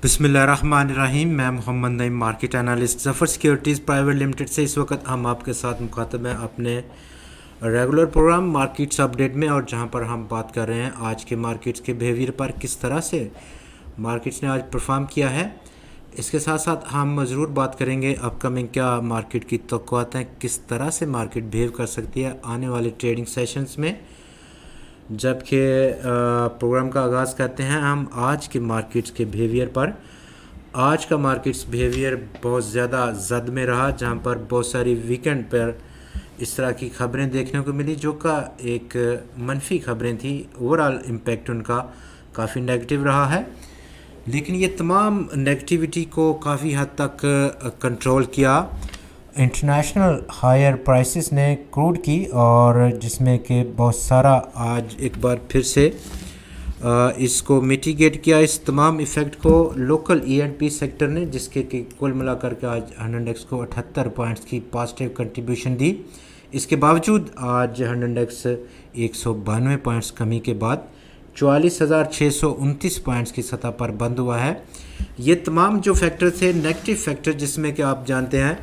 बिस्मिल्लाहिर्रहमानिर्रहीम। मैं Mohammad Naeem, market analyst Zafar Securities Private Limited से। इस वक्त हम आपके साथ मुखातब हैं अपने रेगुलर प्रोग्राम मार्केट्स अपडेट में, और जहां पर हम बात कर रहे हैं आज के मार्केट्स के बिहेवियर पर, किस तरह से मार्केट्स ने आज परफॉर्म किया है। इसके साथ साथ हम ज़रूर बात करेंगे अपकमिंग क्या मार्केट की तवक्कुआत हैं, किस तरह से मार्केट बिहेव कर सकती है आने वाले ट्रेडिंग सेशंस में। जबकि प्रोग्राम का आगाज़ करते हैं हम आज के मार्केट्स के बिहेवियर पर। आज का मार्केट्स बिहेवियर बहुत ज़्यादा जद में रहा, जहां पर बहुत सारी वीकेंड पर इस तरह की खबरें देखने को मिली जो का एक मनफी खबरें थी। ओवरऑल इम्पैक्ट उनका काफ़ी नेगेटिव रहा है, लेकिन ये तमाम नेगेटिविटी को काफ़ी हद तक कंट्रोल किया इंटरनेशनल हायर प्राइसेस ने क्रूड की, और जिसमें कि बहुत सारा आज एक बार फिर से इसको मिटिगेट किया, इस तमाम इफ़ेक्ट को लोकल E&P सेक्टर ने, जिसके कि कुल मिलाकर के आज इंडेक्स को 78 पॉइंट्स की पॉजिटिव कंट्रीब्यूशन दी। इसके बावजूद आज इंडेक्स 192 पॉइंट्स कमी के बाद 44,629 पॉइंट्स की सतह पर बंद हुआ है। ये तमाम जो फैक्टर थे नेगेटिव फैक्टर, जिसमें कि आप जानते हैं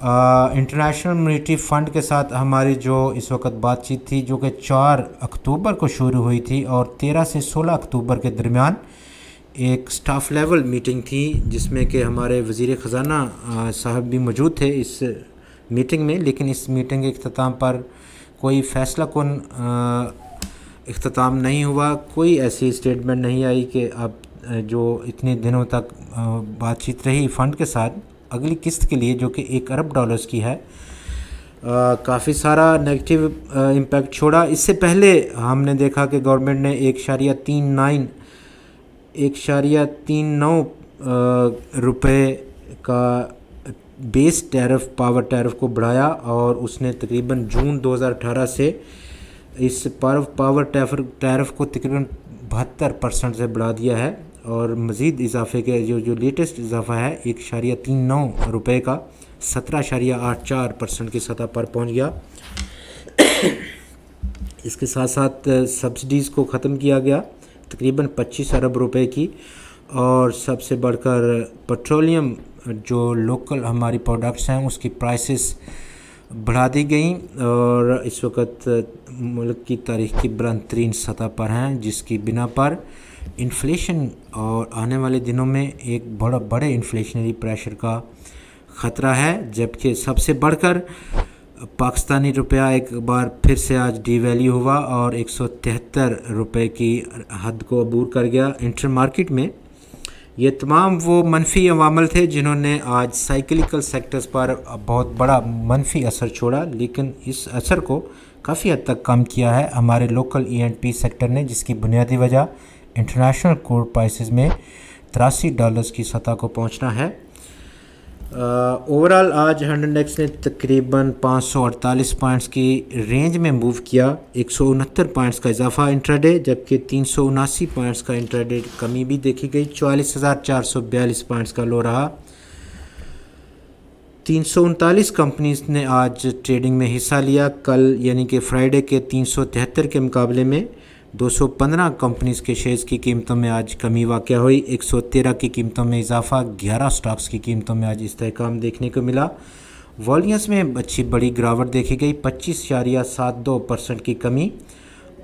इंटरनेशनल मॉनेटरी फ़ंड के साथ हमारी जो इस वक्त बातचीत थी, जो कि 4 अक्टूबर को शुरू हुई थी और 13 से 16 अक्टूबर के दरमियान एक स्टाफ लेवल मीटिंग थी, जिसमें कि हमारे वज़ीर ख़जाना साहब भी मौजूद थे इस मीटिंग में। लेकिन इस मीटिंग के इख्तिताम पर कोई फ़ैसला कुन इख्तिताम नहीं हुआ, कोई ऐसी स्टेटमेंट नहीं आई कि अब जो इतने दिनों तक बातचीत रही फ़ंड के साथ अगली किस्त के लिए, जो कि $1 अरब की है, काफ़ी सारा नेगेटिव इम्पैक्ट छोड़ा। इससे पहले हमने देखा कि गवर्नमेंट ने 1.39 रुपये का बेस टैरिफ, पावर टैरिफ को बढ़ाया, और उसने तकरीबन जून 2018 से इस पावर टैरिफ को तकरीबन 72% से बढ़ा दिया है, और मज़ीद इजाफे के जो लेटेस्ट इजाफा है 1.39 रुपये का 17.84% की सतह पर पहुंच गया। इसके साथ साथ सब्सिडीज़ को ख़त्म किया गया तकरीबन 25 अरब रुपए की, और सबसे बढ़कर पेट्रोलियम जो लोकल हमारी प्रोडक्ट्स हैं उसकी प्राइसेस बढ़ा दी गई, और इस वक्त मुल्क की तारीख़ की बुलंद तरीन सतह पर हैं, जिसकी बिना पर इन्फ्लेशन और आने वाले दिनों में एक बड़े इन्फ्लेशनरी प्रेशर का ख़तरा है। जबकि सबसे बढ़कर पाकिस्तानी रुपया एक बार फिर से आज डीवैल्यू हुआ और 173 रुपये की हद को अबूर कर गया इंटर मार्केट में। ये तमाम वो मनफी अवामल थे जिन्होंने आज साइक्लिकल सेक्टर्स पर बहुत बड़ा मनफी असर छोड़ा, लेकिन इस असर को काफ़ी हद तक कम किया है हमारे लोकल E&P सेक्टर ने, जिसकी बुनियादी वजह इंटरनेशनल क्रूड प्राइसेस में $83 की सतह को पहुंचना है। ओवरऑल आज इंडेक्स ने तकरीबन 548 पॉइंट्स की रेंज में मूव किया, 169 पॉइंट्स का इजाफा इंट्राडे, जबकि 379 पॉइंट्स का इंट्राडे कमी भी देखी गई। 44,442 पॉइंट्स का लो रहा। 339 कंपनीज ने आज ट्रेडिंग में हिस्सा लिया। कल यानी कि फ्राइडे के 373 के मुकाबले में 215 कंपनीज़ के शेयर्स की कीमतों में आज कमी वाक़या हुई। 113 की कीमतों में इजाफा, 11 स्टॉक्स की कीमतों में आज इस्तेहकाम देखने को मिला। वॉल्यूम्स में अच्छी बड़ी गिरावट देखी गई, 25.72% की कमी,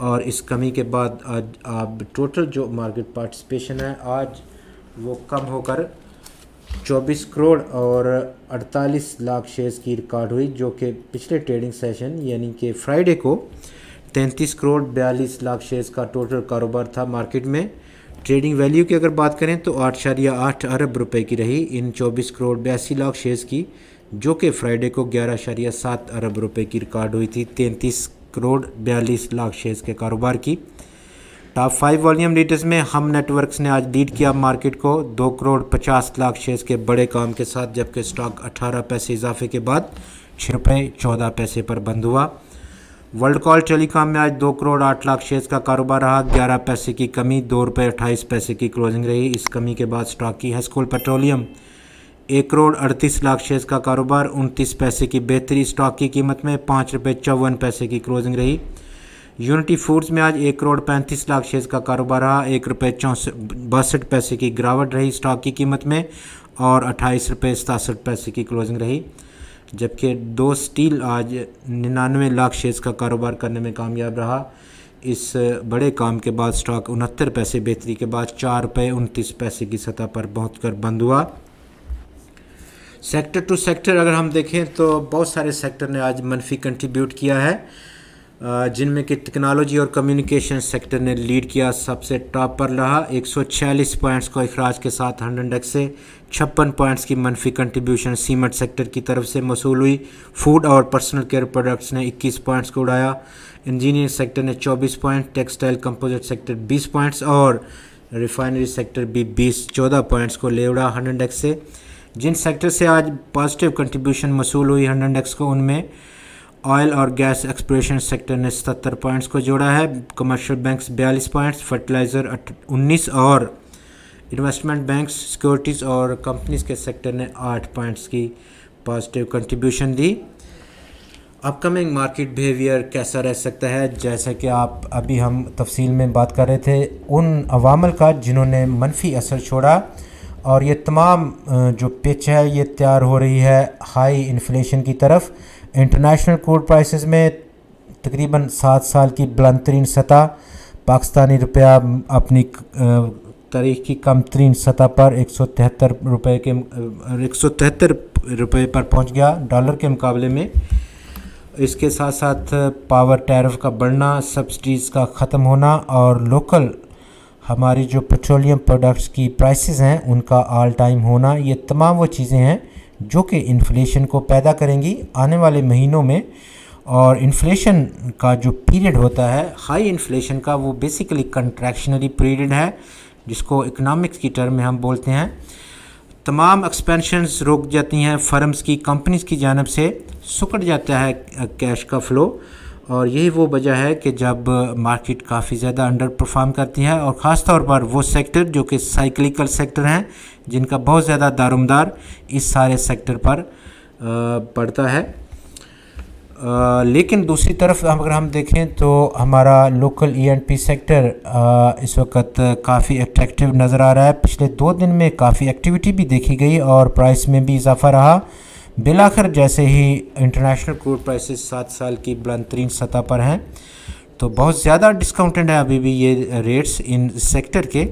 और इस कमी के बाद आज अब टोटल जो मार्केट पार्टिसिपेशन है आज वो कम होकर 24 करोड़ और 48 लाख शेयर्स की रिकॉर्ड हुई, जो कि पिछले ट्रेडिंग सेशन यानी कि फ्राइडे को 33 करोड़ 42 लाख शेयर्स का टोटल कारोबार था मार्केट में। ट्रेडिंग वैल्यू की अगर बात करें तो 8.8 अरब रुपए की रही इन 24 करोड़ 82 लाख शेयर्स की, जो कि फ्राइडे को 11.7 अरब रुपए की रिकॉर्ड हुई थी 33 करोड़ 42 लाख शेयर्स के कारोबार की। टॉप 5 वॉल्यूम लीडर्स में हम नेटवर्क्स ने आज लीड किया मार्केट को 2 करोड़ 50 लाख शेयर्स के बड़े काम के साथ, जबकि स्टॉक 18 पैसे इजाफे के बाद 6 रुपये 14 पैसे पर बंद हुआ। वर्ल्ड कॉल टेलीकॉम में आज 2 करोड़ 8 लाख शेयर्स का कारोबार रहा, 11 पैसे की कमी, 2 रुपये 28 पैसे की क्लोजिंग रही। इस कमी के बाद स्टॉक की हेस्कोल पेट्रोलियम 1 करोड़ 38 लाख शेयर्स का कारोबार, 29 पैसे की बेहतरी, स्टॉक की कीमत में 5 रुपये 54 पैसे की क्लोजिंग रही। यूनिटी फूड्स में आज 1,35,00,000 शेयर्स का कारोबार रहा। 1 रुपये 62 पैसे की गिरावट रही स्टॉक की कीमत में और 28 रुपये 67 पैसे की क्लोजिंग रही। जबकि दो स्टील आज 99 लाख शेयर्स का कारोबार करने में कामयाब रहा। इस बड़े काम के बाद स्टॉक 69 पैसे बेहतरी के बाद 4 रुपये 29 पैसे की सतह पर पहुंचकर बंद हुआ। सेक्टर टू सेक्टर अगर हम देखें तो बहुत सारे सेक्टर ने आज मनफी कंट्रीब्यूट किया है, जिनमें कि टेक्नोलॉजी और कम्युनिकेशन सेक्टर ने लीड किया, सबसे टॉप पर रहा। 146 पॉइंट्स को इखराज के साथ 100 इंडेक्स से 56 पॉइंट्स की मनफी कंट्रीब्यूशन सीमेंट सेक्टर की तरफ से मसूल हुई। फूड और पर्सनल केयर प्रोडक्ट्स ने 21 पॉइंट्स को उड़ाया। इंजीनियरिंग सेक्टर ने 24 point, textile composite sector 20 points और रिफाइनरी सेक्टर भी 14 पॉइंट्स को ले उड़ा 100 इंडेक्स से। जिन सेक्टर से आज पॉजिटिव कंट्रीब्यूशन मसूल हुई 100 इंडेक्स को, उनमें ऑयल और गैस एक्सप्लोरेशन सेक्टर ने 77 पॉइंट्स को जोड़ा है। कमर्शियल बैंक्स 42 पॉइंट्स, फर्टिलाइज़र 19 और इन्वेस्टमेंट बैंक्स, सिक्योरिटीज़ और कंपनीज के सेक्टर ने 8 पॉइंट्स की पॉजिटिव कंट्रीब्यूशन दी। अपकमिंग मार्केट बिहेवियर कैसा रह सकता है, जैसा कि आप अभी हम तफसील में बात कर रहे थे उन अवामल का जिन्होंने मनफी असर छोड़ा, और ये तमाम जो पिच है ये तैयार हो रही है हाई इन्फ्लेशन की तरफ। इंटरनेशनल क्रूड प्राइसेस में तकरीबन 7 साल की बुलंद तरीन सतह, पाकिस्तानी रुपया अपनी तारीख की कम तरीन सतह पर 173 रुपये पर पहुंच गया डॉलर के मुकाबले में। इसके साथ साथ पावर टैरिफ का बढ़ना, सब्सिडीज़ का ख़त्म होना और लोकल हमारी जो पेट्रोलियम प्रोडक्ट्स की प्राइसेस हैं उनका ऑल टाइम होना, ये तमाम वो चीज़ें हैं जो कि इन्फ्लेशन को पैदा करेंगी आने वाले महीनों में। और इन्फ्लेशन का जो पीरियड होता है हाई इन्फ्लेशन का, वो बेसिकली कंट्रैक्शनरी पीरियड है, जिसको इकोनॉमिक्स की टर्म में हम बोलते हैं। तमाम एक्सपेंशंस रोक जाती हैं, फर्म्स की, कंपनीज़ की जानिब से सुकड़ जाता है कैश का फ़्लो, और यही वो वजह है कि जब मार्केट काफ़ी ज़्यादा अंडर परफॉर्म करती है, और ख़ास तौर पर वो सेक्टर जो कि साइक्लिकल सेक्टर हैं, जिनका बहुत ज़्यादा दारोमदार इस सारे सेक्टर पर पड़ता है। लेकिन दूसरी तरफ अगर हम देखें तो हमारा लोकल E&P सेक्टर इस वक्त काफ़ी अट्रैक्टिव नज़र आ रहा है। पिछले 2 दिन में काफ़ी एक्टिविटी भी देखी गई और प्राइस में भी इजाफा रहा। बिलाखिर जैसे ही इंटरनेशनल क्रूड प्राइसेस 7 साल की बुलंद तरीन सतह पर हैं, तो बहुत ज़्यादा डिस्काउंटेड है अभी भी ये रेट्स इन सेक्टर के।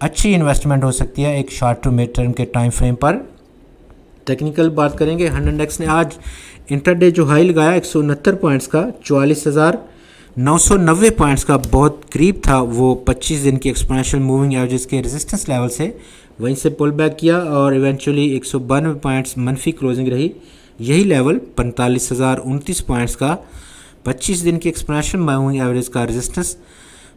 अच्छी इन्वेस्टमेंट हो सकती है एक शॉर्ट टू मिड टर्म के टाइम फ्रेम पर। टेक्निकल बात करेंगे, 100 इंडेक्स ने आज इंटरडे जो हाई लगाया 169 पॉइंट्स का, 44,990 पॉइंट्स का बहुत करीब था वो 25 दिन की एक्सपोनेंशियल मूविंग एवरेज के रेजिस्टेंस लेवल से, वहीं से पुल बैक किया और इवेंचुअली 192 पॉइंट्स मनफी क्लोजिंग रही। यही लेवल 45,029 पॉइंट्स का 25 दिन की एक्सपोनेंशियल मूविंग एवरेज का रेजिस्टेंस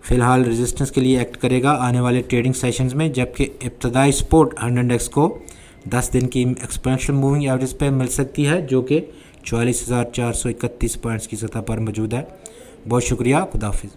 फ़िलहाल रेजिस्टेंस के लिए एक्ट करेगा आने वाले ट्रेडिंग सेशंस में, जबकि इब्तदाई सपोर्ट 100 इंडेक्स को 10 दिन की एक्सपोनेंशियल मूविंग एवरेज पे मिल सकती है, जो कि 44,431 पॉइंट्स की सतह पर मौजूद है। बहुत शुक्रिया, खुदा हाफिज़।